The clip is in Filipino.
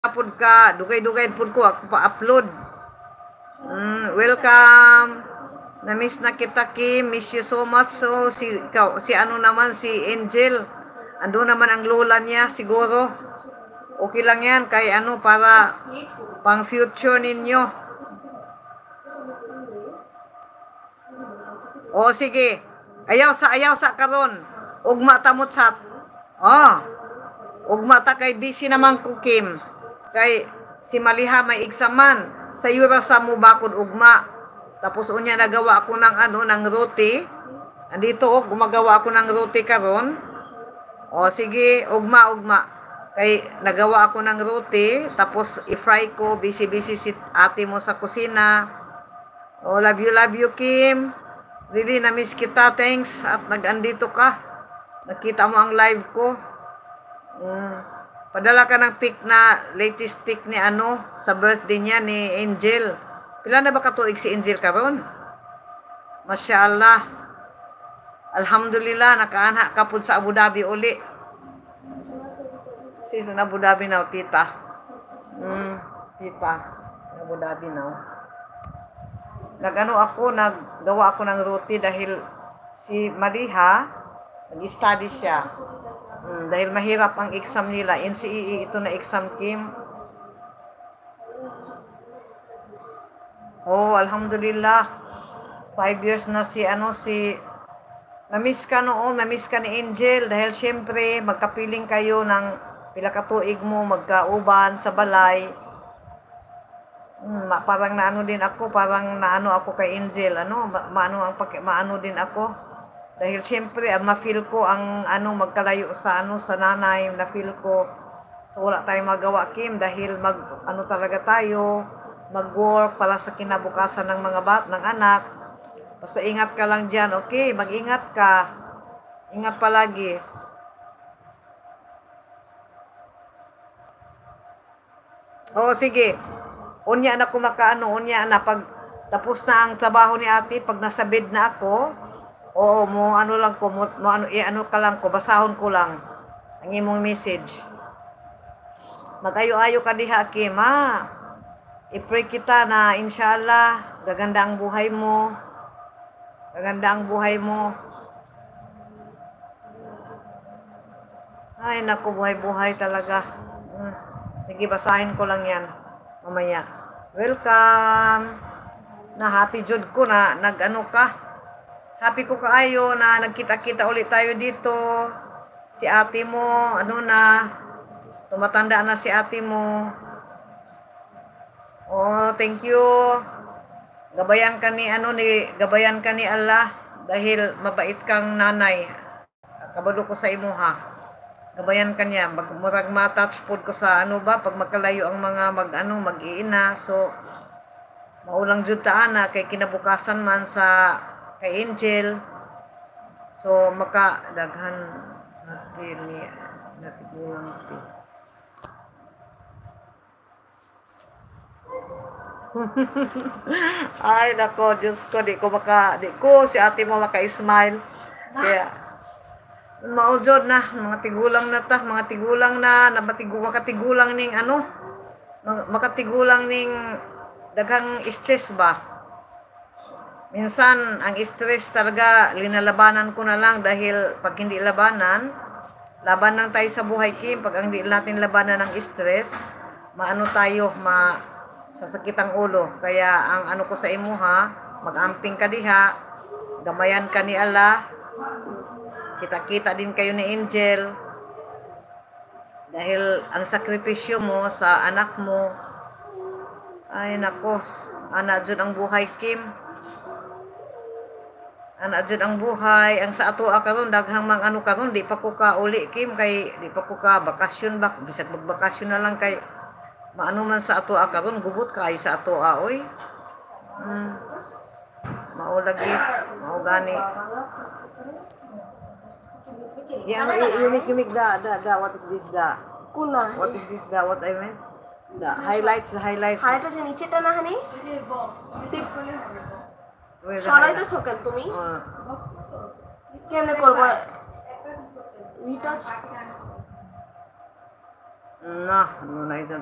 Pud ka, dugay-dugay pud ko ako pa-upload. Welcome. Na-miss na kita, Kim. Miss you so much. So, si ano naman, si Angel. Ando naman ang lola niya, siguro. Okay lang yan, kay ano, para pang future ninyo. O, sige. Ayaw sa karon. Ugma ta mo chat. Ugma ta kay busy naman ko, Kim. Kay si Maliha may examan. Sa yura sa mo bakod ugma. Tapos unya nagawa ako ng ano, ng roti. Andito gumagawa ako ng roti karon. O sige, ugma. Kay nagawa ako ng roti, tapos i-fry ko, busy si ate mo sa kusina. O love you Kim. Really na-miss kita, thanks. At nag-andito ka. Nakita mo ang live ko. Padala ka ng pic na latest pic ni ano sa birthday niya ni Angel. Pila na ba katuig si Angel karon? Masyaallah. Alhamdulillah nakaanha ka pud sa Abu Dhabi uli. Sis na Abu Dhabi now, tita. Tita. Abu Dhabi now. Naggawa ako ng roti dahil si Maliha nag-study siya. Dahil mahirap ang exam nila. NCEE ito na exam, Kim. Alhamdulillah. 5 years na na-miss ka ni Angel. Dahil syempre, magkapiling kayo ng pila ka tuig mo, magkauban sa balay. Parang naano din ako, ako kay Angel. Maano din ako. Dahil siyempre, ma-feel ko ang magkalayo sa nanay, na-feel ko. So wala tayong magawa, Kim, dahil talaga tayo, mag-work para sa kinabukasan ng ng anak. Basta ingat ka lang dyan, okay? Mag-ingat ka. Ingat palagi. Sige. Unya na unya na pag tapos na ang trabaho ni ate, pag nasa bed na ako, basahon ko lang ang imong message. Mag-ayo-ayo ka diha, Kim, ha? I-pray kita na inshallah gaganda ang buhay mo. Ay naku, buhay talaga. Sige, basahin ko lang yan mamaya. Welcome. Na happy jud ko na ka. Happy ko kaayo na nagkita-kita ulit tayo dito. Si ate mo, tumatanda na si ate mo. Thank you. Gabayan ka ni Allah dahil mabait kang nanay. Kabalo ko sa imo, ha. Gabayan ka niya. Murag ma-touch food ko sa pag magkalayo ang mga mag-iina. So, maulang jud na kay kinabukasan man kay Angel. So makadaghan natin ni natigulang natin. Ay nako, Diyos ko, di ko si ate mo maka-smile. Kaya maujod na mga tigulang makatigulang ning makatigulang ning daghang stress ba. Minsan, ang stress talaga, linalabanan ko na lang dahil pag hindi labanan tayo sa buhay, Kim. Pag hindi natin labanan ng stress, sasakit ang ulo. Kaya, ang ko sa imo, ha, mag-amping ka diha, gamayan ka ni Allah, kita-kita din kayo ni Angel, dahil ang sakripisyo mo sa anak mo, ay nako, jud ang buhay, Kim. Jud ang buhay. Ang sa ato karon daghang karon di pa ko ka uli, Kim, kay di pa ko ka bakasyon ba, bisag magbakasyon na lang kay man sa ato karon gubot kay sa ato oy. Mao gani. Unique da what is this da? Kuna. What is this da? What I meant? The highlights. Highlight যে নিচেটা না হানি টিপ সরাইতেছো কেন তুমি কেমনে করবো retouch Na, ano na yun?